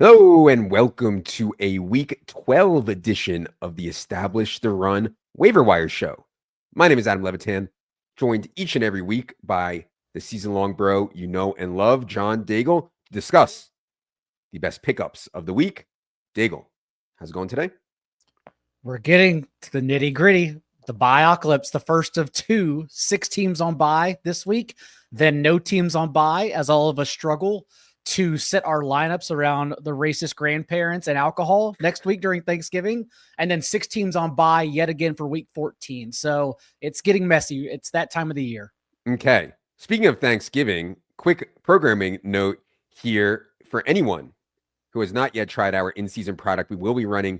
Hello and welcome to a Week 12 edition of the Establish the Run Waiver Wire Show. My name is Adam Levitan, joined each and every week by the season-long bro you know and love, John Daigle, to discuss the best pickups of the week. Daigle, how's it going today? We're getting to the nitty-gritty. The bye-ocalypse, the first of two, 6 teams on bye this week, then no teams on bye as all of us struggle to set our lineups around the racist grandparents and alcohol next week during Thanksgiving, and then 6 teams on bye yet again for week 14. So it's getting messy. It's that time of the year. Okay. Speaking of Thanksgiving, quick programming note here for anyone who has not yet tried our in-season product. We will be running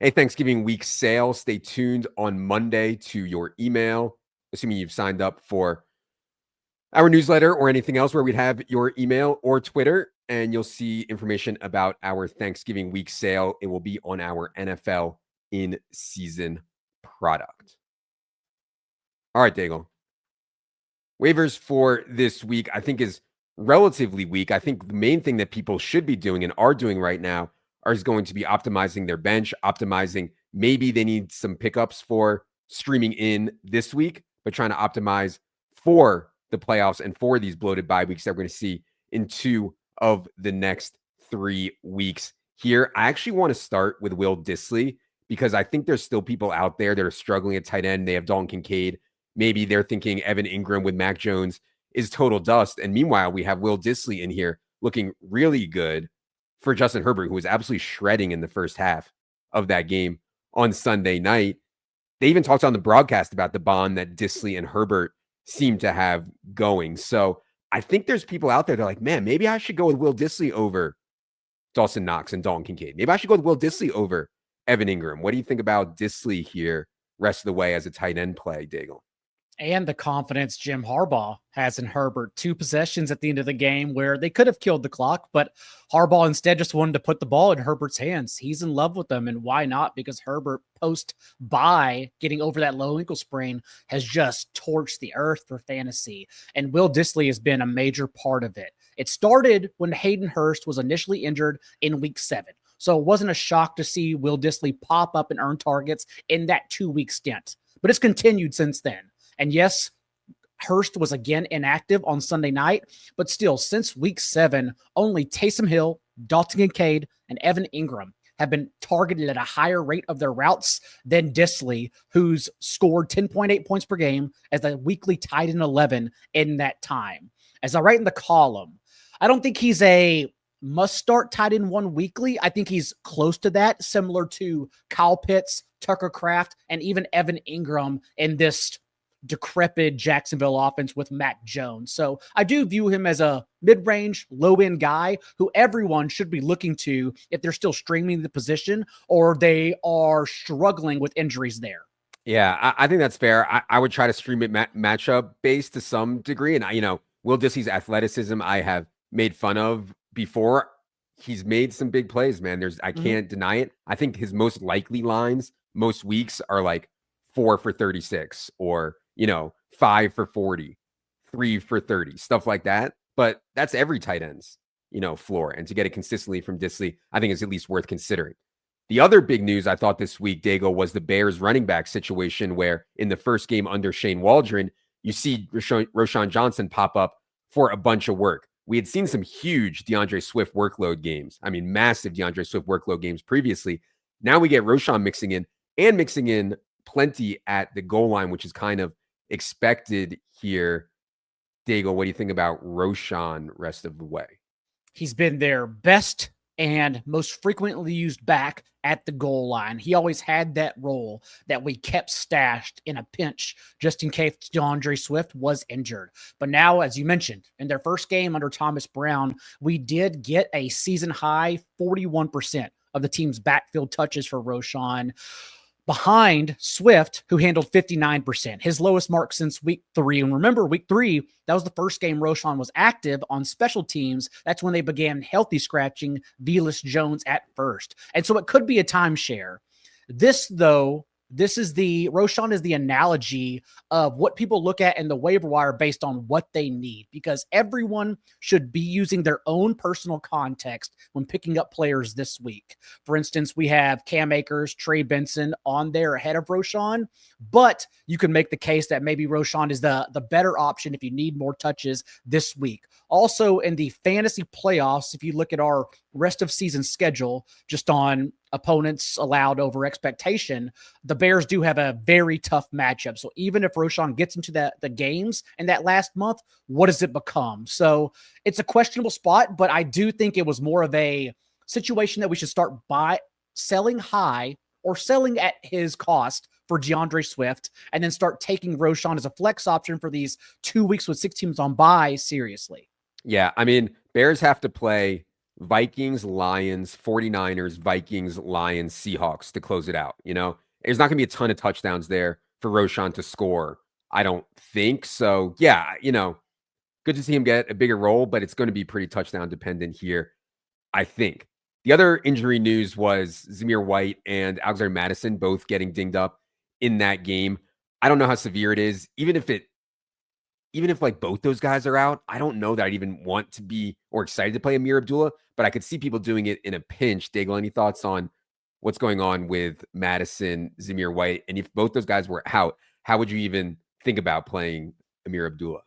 a Thanksgiving week sale. Stay tuned on Monday to your email, assuming you've signed up for our newsletter or anything else where we'd have your email or Twitter, and you'll see information about our Thanksgiving week sale. It will be on our NFL in-season product. All right, Daigle. Waivers for this week, I think, is relatively weak. I think the main thing that people should be doing and are doing right now is going to be optimizing their bench, optimizing. Maybe they need some pickups for streaming in this week, but trying to optimize for the playoffs and for these bloated bye weeks that we're going to see in 2 of the next 3 weeks here. I actually want to start with Will Dissly because I think there's still people out there that are struggling at tight end. They have Dalton Kincaid. Maybe they're thinking Evan Ingram with Mac Jones is total dust. And meanwhile, we have Will Dissly in here looking really good for Justin Herbert, who was absolutely shredding in the first half of that game on Sunday night. They even talked on the broadcast about the bond that Dissly and Herbert seem to have going. So I think there's people out there that are like, man, maybe I should go with Will Dissly over Dawson Knox and Dalton Kincaid. Maybe I should go with Will Dissly over Evan Ingram. What do you think about Dissly here rest of the way as a tight end play, Daigle? And the confidence Jim Harbaugh has in Herbert. 2 possessions at the end of the game where they could have killed the clock, but Harbaugh instead just wanted to put the ball in Herbert's hands. He's in love with them, and why not? Because Herbert, post-bye, getting over that low ankle sprain, has just torched the earth for fantasy, and Will Dissly has been a major part of it. It started when Hayden Hurst was initially injured in week 7. So it wasn't a shock to see Will Dissly pop up and earn targets in that 2-week stint, but it's continued since then. And yes, Hurst was again inactive on Sunday night, but still, since week 7, only Taysom Hill, Dalton Kincaid, and Evan Ingram have been targeted at a higher rate of their routes than Dissly, who's scored 10.8 points per game as a weekly tight end 11 in that time. As I write in the column, I don't think he's a must-start tight end 1 weekly. I think he's close to that, similar to Kyle Pitts, Tucker Kraft, and even Evan Ingram in this decrepit Jacksonville offense with Mac Jones. So I do view him as a mid-range, low-end guy who everyone should be looking to if they're still streaming the position or they are struggling with injuries there. Yeah, I think that's fair. I would try to stream it matchup based to some degree. And, Will Dissly's athleticism I have made fun of before. He's made some big plays, man. I can't deny it. I think his most likely lines most weeks are like 4 for 36 or 5 for 40, 3 for 30, stuff like that. But that's every tight end's, floor. And to get it consistently from Dissly, I think is at least worth considering. The other big news I thought this week, Daigle, was the Bears running back situation where in the first game under Shane Waldron, you see Roschon Johnson pop up for a bunch of work. We had seen some huge DeAndre Swift workload games. I mean, massive DeAndre Swift workload games previously. Now we get Roschon mixing in plenty at the goal line, which is kind of expected here. Daigle, what do you think about Roschon rest of the way? He's been their best and most frequently used back at the goal line. He always had that role that we kept stashed in a pinch just in case DeAndre Swift was injured. But now, as you mentioned, in their first game under Thomas Brown, we did get a season high 41% of the team's backfield touches for Roschon, behind Swift, who handled 59%, his lowest mark since week 3. And remember, week 3, that was the first game Roschon was active on special teams. That's when they began healthy scratching Velus Jones at first. And so it could be a timeshare. This, though, Roshan is the analogy of what people look at in the waiver wire based on what they need, because everyone should be using their own personal context when picking up players this week. For instance, we have Cam Akers, Trey Benson on there ahead of Roshan, but you can make the case that maybe Roshan is the better option if you need more touches this week. Also, in the fantasy playoffs, if you look at our rest of season schedule, just on opponents allowed over expectation, the Bears do have a very tough matchup. So even if Roshan gets into the games in that last month, what does it become? So it's a questionable spot, but I do think it was more of a situation that we should start selling high or selling at his cost for DeAndre Swift, and then start taking Roshan as a flex option for these 2 weeks with 6 teams on bye seriously. Yeah, I mean, Bears have to play Vikings, Lions, 49ers, Vikings, Lions, Seahawks to close it out. There's not going to be a ton of touchdowns there for Roshan to score, I don't think. So, yeah, good to see him get a bigger role, but it's going to be pretty touchdown dependent here, I think. The other injury news was Zamir White and Alexander Mattison both getting dinged up in that game. I don't know how severe it is. Even if like both those guys are out, I don't know that I'd even want to be or excited to play Amir Abdullah, but I could see people doing it in a pinch. Daigle, any thoughts on what's going on with Mattison, Zamir White? And if both those guys were out, how would you even think about playing Amir Abdullah?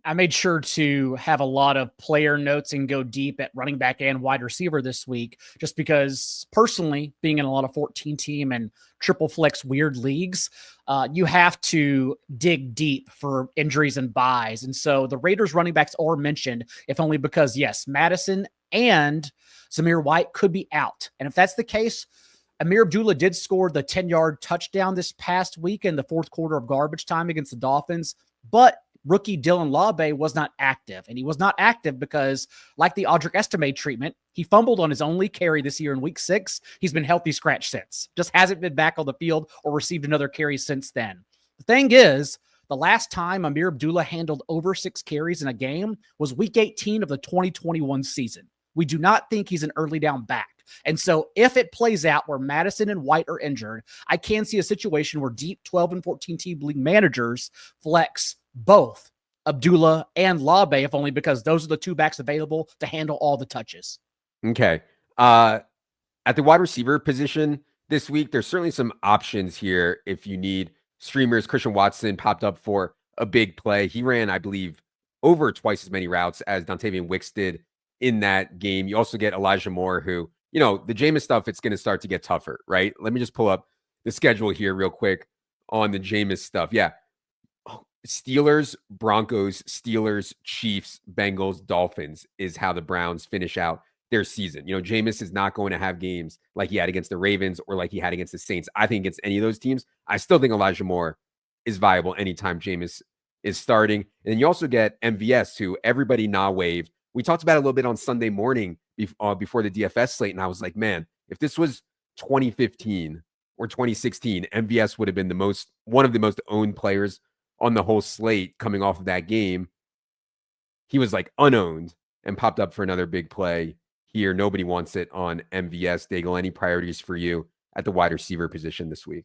I made sure to have a lot of player notes and go deep at running back and wide receiver this week, just because personally, being in a lot of 14 team and triple flex weird leagues, you have to dig deep for injuries and buys. And so the Raiders running backs are mentioned, if only because, yes, Mattison and Zamir White could be out. And if that's the case, Amir Abdullah did score the 10-yard touchdown this past week in the fourth quarter of garbage time against the Dolphins, but rookie Dylan Labe was not active. And he was not active because, like the Audric Estime treatment, he fumbled on his only carry this year in week 6. He's been healthy scratch since. Just hasn't been back on the field or received another carry since then. The thing is, the last time Amir Abdullah handled over 6 carries in a game was week 18 of the 2021 season. We do not think he's an early down back. And so if it plays out where Mattison and White are injured, I can see a situation where deep 12 and 14 team league managers flex both Abdullah and Labe, if only because those are the two backs available to handle all the touches. Okay. At the wide receiver position this week, there's certainly some options here if you need streamers. Christian Watson popped up for a big play. He ran, I believe, over twice as many routes as Dontavian Wicks did in that game. You also get Elijah Moore, who, the Jameis stuff, it's going to start to get tougher, right? Let me just pull up the schedule here real quick on the Jameis stuff. Yeah. Steelers, Broncos, Steelers, Chiefs, Bengals, Dolphins is how the Browns finish out their season. Jameis is not going to have games like he had against the Ravens or like he had against the Saints. I think against any of those teams, I still think Elijah Moore is viable anytime Jameis is starting. And then you also get MVS, who everybody waived. We talked about it a little bit on Sunday morning before the DFS slate, and I was like, man, if this was 2015 or 2016, MVS would have been one of the most owned players on the whole slate coming off of that game. He was like unowned and popped up for another big play here. Nobody wants it on MVS. Daigle, any priorities for you at the wide receiver position this week?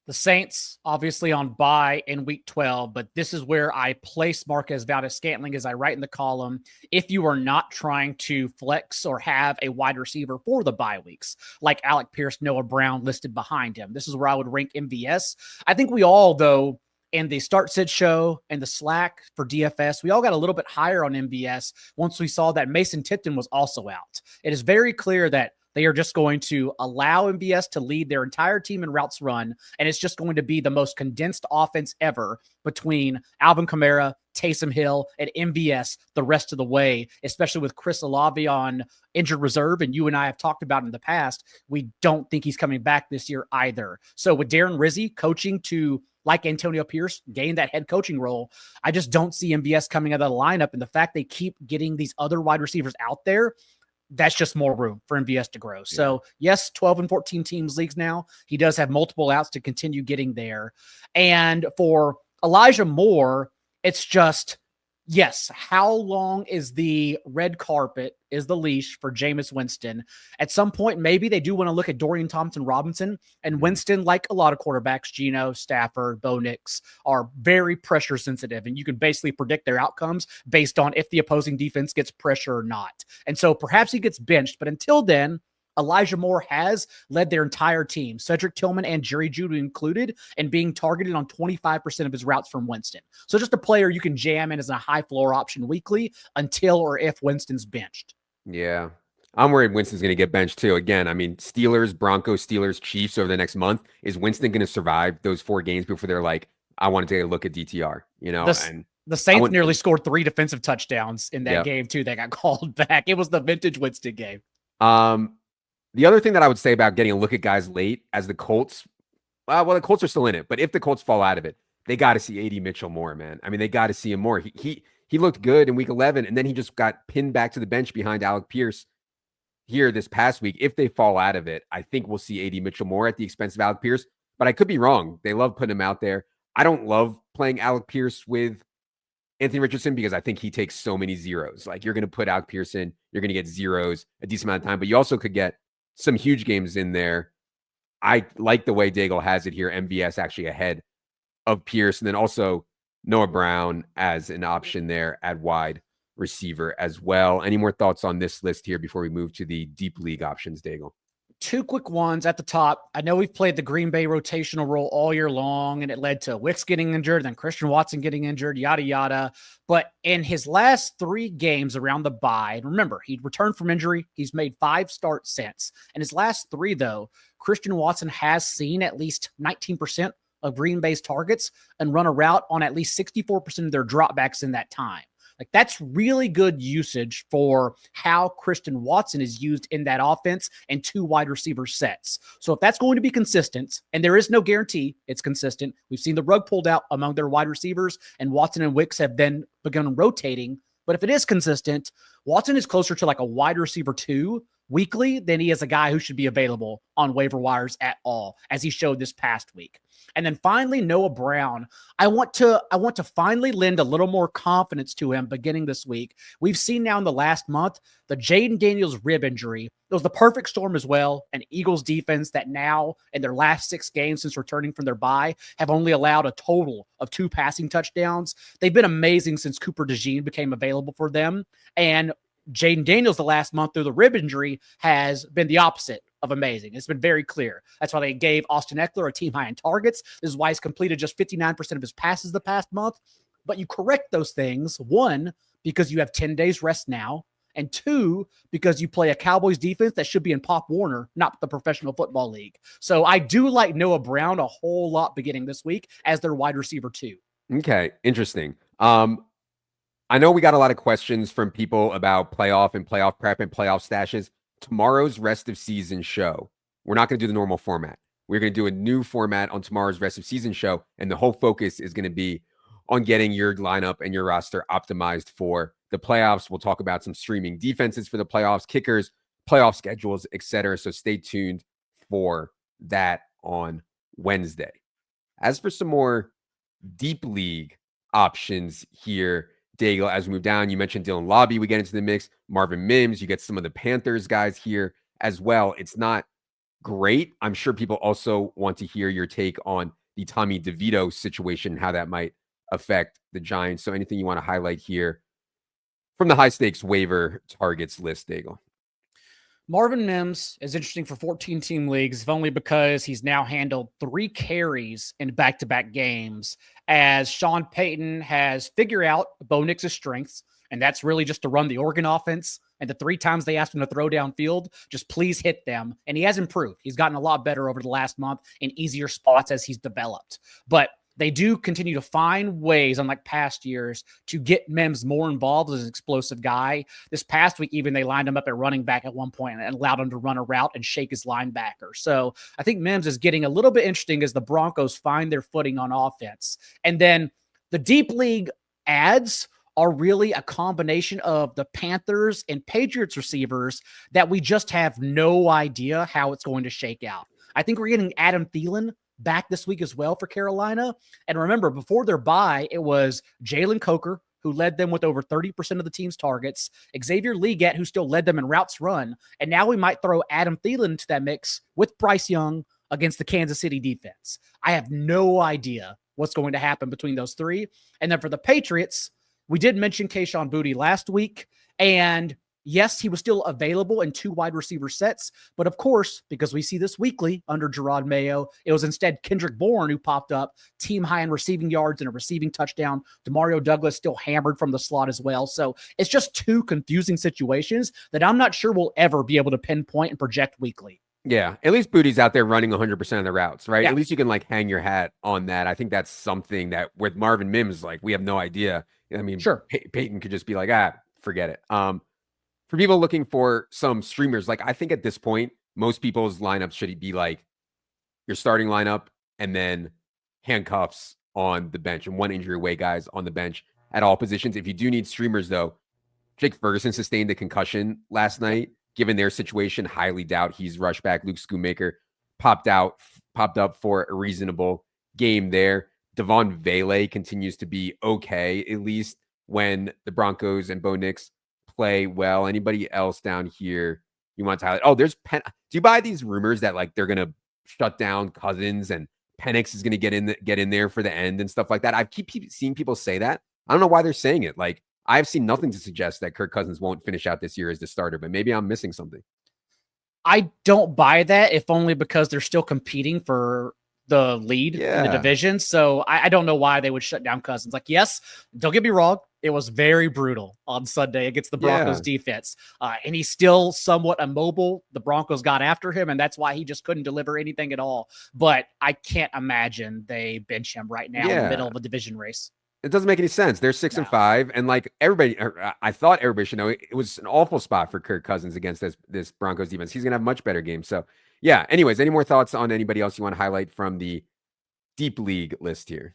The Saints, obviously on bye in week 12, but this is where I place Marquez Valdes-Scantling, as I write in the column, if you are not trying to flex or have a wide receiver for the bye weeks, like Alec Pierce, Noah Brown listed behind him. This is where I would rank MVS. I think we all, though, and the Start Sit Show and the Slack for DFS, we all got a little bit higher on MVS once we saw that Mason Tipton was also out. It is very clear that they are just going to allow MVS to lead their entire team in routes run, and it's just going to be the most condensed offense ever between Alvin Kamara, Taysom Hill, and MVS the rest of the way, especially with Chris Olave on injured reserve. And you and I have talked about in the past, we don't think he's coming back this year either. So with Darren Rizzi coaching to, like Antonio Pierce, gain that head coaching role, I just don't see MVS coming out of the lineup. And the fact they keep getting these other wide receivers out there, that's just more room for MVS to grow. Yeah. So yes, 12 and 14 teams leagues now. He does have multiple outs to continue getting there. And for Elijah Moore, it's just, Yes. How long is the red carpet, is the leash for Jameis Winston? At some point, maybe they do want to look at Dorian Thompson-Robinson and Winston, like a lot of quarterbacks, Geno, Stafford, Bo Nix, are very pressure sensitive. And you can basically predict their outcomes based on if the opposing defense gets pressure or not. And so perhaps he gets benched. But until then, Elijah Moore has led their entire team, Cedric Tillman and Jerry Jeudy included, and being targeted on 25% of his routes from Winston. So just a player you can jam in as a high floor option weekly until or if Winston's benched. Yeah. I'm worried Winston's going to get benched too. Again, I mean, Steelers, Broncos, Steelers, Chiefs over the next month. Is Winston going to survive those 4 games before they're like, I want to take a look at DTR, you know? And the Saints nearly scored 3 defensive touchdowns in that game too. They got called back. It was the vintage Winston game. The other thing that I would say about getting a look at guys late as the Colts, well, the Colts are still in it, but if the Colts fall out of it, they got to see AD Mitchell more, man. I mean, they got to see him more. He looked good in week 11, and then he just got pinned back to the bench behind Alec Pierce here this past week. If they fall out of it, I think we'll see AD Mitchell more at the expense of Alec Pierce, but I could be wrong. They love putting him out there. I don't love playing Alec Pierce with Anthony Richardson because I think he takes so many zeros. Like, you're going to put Alec Pierce in, you're going to get zeros a decent amount of time, but you also could get some huge games in there. I like the way Daigle has it here. MVS actually ahead of Pierce. And then also Noah Brown as an option there at wide receiver as well. Any more thoughts on this list here before we move to the deep league options, Daigle? 2 quick ones at the top. I know we've played the Green Bay rotational role all year long, and it led to Wicks getting injured, then Christian Watson getting injured, yada, yada. But in his last 3 games around the bye, and remember, he'd returned from injury. He's made 5 starts since. In his last 3, though, Christian Watson has seen at least 19% of Green Bay's targets and run a route on at least 64% of their dropbacks in that time. Like, that's really good usage for how Christian Watson is used in that offense and 2 wide receiver sets. So if that's going to be consistent, and there is no guarantee it's consistent, we've seen the rug pulled out among their wide receivers, and Watson and Wicks have then begun rotating. But if it is consistent, Watson is closer to like a wide receiver 2 weekly than he is a guy who should be available on waiver wires at all, as he showed this past week. And then finally, Noah Brown. I want to finally lend a little more confidence to him beginning this week. We've seen now in the last month, the Jaden Daniels rib injury. It was the perfect storm as well. An Eagles defense that now, in their last 6 games since returning from their bye, have only allowed a total of 2 passing touchdowns. They've been amazing since Cooper DeJean became available for them. And Jaden Daniels the last month through the rib injury has been the opposite of amazing. It's been very clear. That's why they gave Austin Eckler a team high in targets. This is why he's completed just 59% of his passes the past month. But you correct those things, 1, because you have 10 days rest now, and 2, because you play a Cowboys defense that should be in Pop Warner, not the Professional Football League. So I do like Noah Brown a whole lot beginning this week as their wide receiver 2. Okay, interesting. I know we got a lot of questions from people about playoff and playoff prep and playoff stashes. Tomorrow's rest of season show, we're not going to do the normal format. We're going to do a new format on tomorrow's rest of season show. And the whole focus is going to be on getting your lineup and your roster optimized for the playoffs. We'll talk about some streaming defenses for the playoffs, kickers, playoff schedules, etc. So stay tuned for that on Wednesday. As for some more deep league options here, Daigle, as we move down, you mentioned Dylan Lobby. We get into the mix. Marvin Mims. You get some of the Panthers guys here as well. It's not great. I'm sure people also want to hear your take on the Tommy DeVito situation, how that might affect the Giants. So anything you want to highlight here from the high stakes waiver targets list, Daigle? Marvin Mims is interesting for 14-team leagues, if only because he's now handled 3 carries in back-to-back games, as Sean Payton has figured out Bo Nix's strengths, and that's really just to run the Oregon offense. And the 3 times they asked him to throw downfield, just please hit them. And he has improved. He's gotten a lot better over the last month in easier spots as he's developed. But they do continue to find ways, unlike past years, to get Mims more involved as an explosive guy. This past week, even they lined him up at running back at one point and allowed him to run a route and shake his linebacker. So I think Mims is getting a little bit interesting as the Broncos find their footing on offense. And then the deep league ads are really a combination of the Panthers and Patriots receivers that we just have no idea how it's going to shake out. I think we're getting Adam Thielen back this week as well for Carolina. And remember, before their bye, it was Jalen Coker, who led them with over 30% of the team's targets, Xavier Legette, who still led them in routes run, and now we might throw Adam Thielen into that mix with Bryce Young against the Kansas City defense. I have no idea what's going to happen between those three. And then for the Patriots, we did mention Kayshon Boutte last week, and yes, he was still available in 2 wide receiver sets, but of course, because we see this weekly under Gerard Mayo, it was instead Kendrick Bourne who popped up, team high in receiving yards and a receiving touchdown. Demario Douglas still hammered from the slot as well. So it's just 2 confusing situations that I'm not sure we'll ever be able to pinpoint and project weekly. Yeah, at least Boutte's out there running 100% of the routes, right? Yeah. At least you can like hang your hat on that. I think that's something that with Marvin Mims, like we have no idea. I mean, sure, Peyton could just be like, forget it. For people looking for some streamers, like I think at this point, most people's lineups should be like your starting lineup and then handcuffs on the bench and 1 injury away guys on the bench at all positions. If you do need streamers though, Jake Ferguson sustained a concussion last night. Given their situation, highly doubt he's rushed back. Luke Schoonmaker popped up for a reasonable game there. Devon Vele continues to be okay, at least when the Broncos and Bo Nix play well. Anybody else down here you want to highlight? Oh, there's Do you buy these rumors that like they're gonna shut down Cousins and Penix is gonna get in there for the end and stuff like that? I keep seeing people say that. I don't know why they're saying it. Like I've seen nothing to suggest that Kirk Cousins won't finish out this year as the starter, but maybe I'm missing something. I don't buy that, if only because they're still competing for the lead in the division. So I don't know why they would shut down Cousins. Like, yes, don't get me wrong. It was very brutal on Sunday against the Broncos defense. And he's still somewhat immobile. The Broncos got after him, and that's why he just couldn't deliver anything at all. But I can't imagine they bench him right now in the middle of a division race. It doesn't make any sense. They're 6-5, and like everybody, I thought everybody should know it was an awful spot for Kirk Cousins against this Broncos defense. He's gonna have much better games. So, yeah. Anyways, any more thoughts on anybody else you want to highlight from the deep league list here?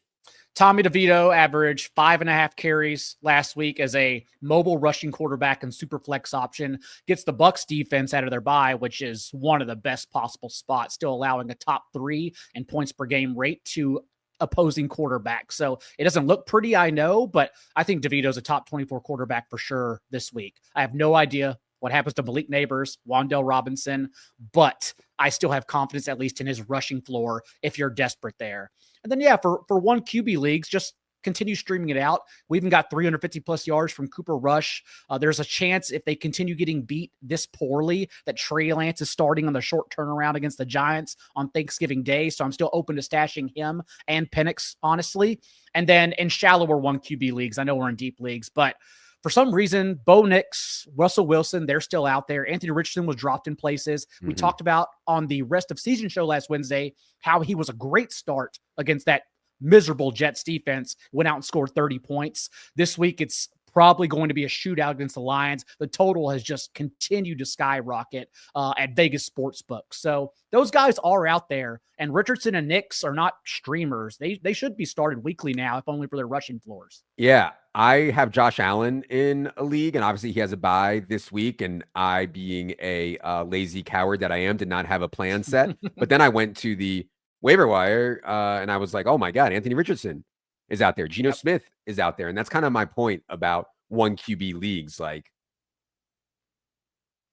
Tommy DeVito averaged 5.5 carries last week as a mobile rushing quarterback and super flex option. Gets the Bucs defense out of their bye, which is one of the best possible spots, still allowing a top 3 in points per game rate to opposing quarterback. So it doesn't look pretty, I know, but I think DeVito's a top 24 quarterback for sure this week. I have no idea what happens to Malik Neighbors, Wan'Dale Robinson, but I still have confidence at least in his rushing floor if you're desperate there. And then, for 1 QB leagues, just continue streaming it out. We even got 350 plus yards from Cooper Rush. There's a chance if they continue getting beat this poorly that Trey Lance is starting on the short turnaround against the Giants on Thanksgiving Day. So I'm still open to stashing him and Penix, honestly. And then in shallower 1 QB leagues, I know we're in deep leagues, but for some reason, Bo Nix, Russell Wilson, they're still out there. Anthony Richardson was dropped in places. Mm-hmm. We talked about on the Rest of Season show last Wednesday how he was a great start against that miserable Jets defense, went out and scored 30 points. This week, it's probably going to be a shootout against the Lions. The total has just continued to skyrocket at Vegas Sportsbook. So those guys are out there, and Richardson and Nix are not streamers. They should be started weekly now, if only for their rushing floors. Yeah, I have Josh Allen in a league, and obviously he has a bye this week, and I, being a lazy coward that I am, did not have a plan set. But then I went to the waiver wire, and I was like, oh my God, Anthony Richardson is out there. Geno Smith is out there. And that's kind of my point about 1 QB leagues. Like,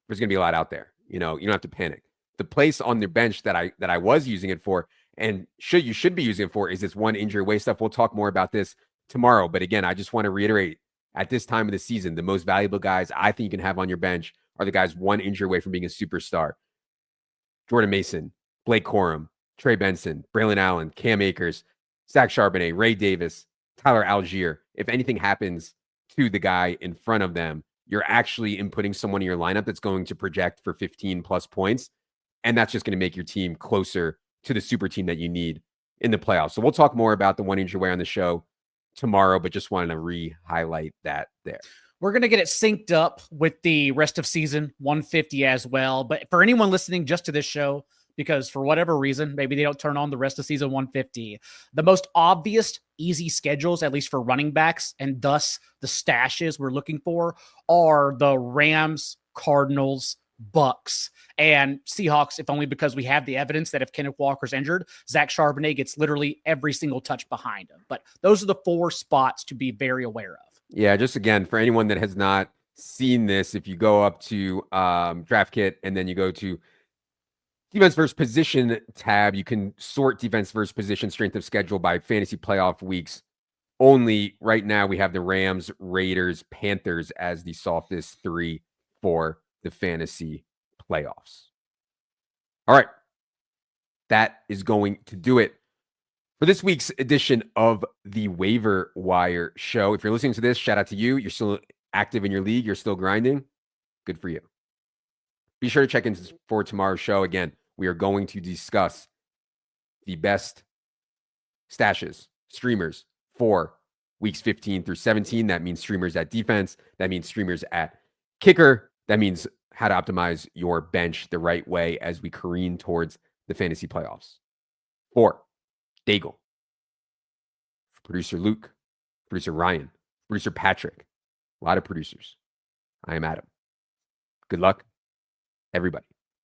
there's going to be a lot out there. You don't have to panic. The place on the bench that I was using it for, and you should be using it for, is this 1 injury away stuff. We'll talk more about this tomorrow. But again, I just want to reiterate, at this time of the season, the most valuable guys I think you can have on your bench are the guys 1 injury away from being a superstar. Jordan Mason, Blake Corum, Trey Benson, Braylon Allen, Cam Akers, Zach Charbonnet, Ray Davis, Tyler Algier. If anything happens to the guy in front of them, you're actually inputting someone in your lineup that's going to project for 15 plus points. And that's just going to make your team closer to the super team that you need in the playoffs. So we'll talk more about the 1 injury away on the show tomorrow, but just wanted to re-highlight that there. We're going to get it synced up with the rest of season 150 as well. But for anyone listening just to this show, because for whatever reason, maybe they don't turn on the rest of season 150, the most obvious easy schedules, at least for running backs, and thus the stashes we're looking for, are the Rams, Cardinals, Bucks, and Seahawks, if only because we have the evidence that if Kenneth Walker's injured, Zach Charbonnet gets literally every single touch behind him. But those are the 4 spots to be very aware of. Yeah, just again, for anyone that has not seen this, if you go up to Draft Kit and then you go to Defense versus Position tab, you can sort defense versus position strength of schedule by fantasy playoff weeks. Only right now we have the Rams, Raiders, Panthers as the softest 3 for the fantasy playoffs. All right. That is going to do it for this week's edition of the Waiver Wire Show. If you're listening to this, shout out to you. You're still active in your league. You're still grinding. Good for you. Be sure to check in for tomorrow's show. Again, we are going to discuss the best stashes, streamers for weeks 15 through 17. That means streamers at defense. That means streamers at kicker. That means how to optimize your bench the right way as we careen towards the fantasy playoffs. For Daigle, producer Luke, producer Ryan, producer Patrick, a lot of producers. I am Adam. Good luck, everybody.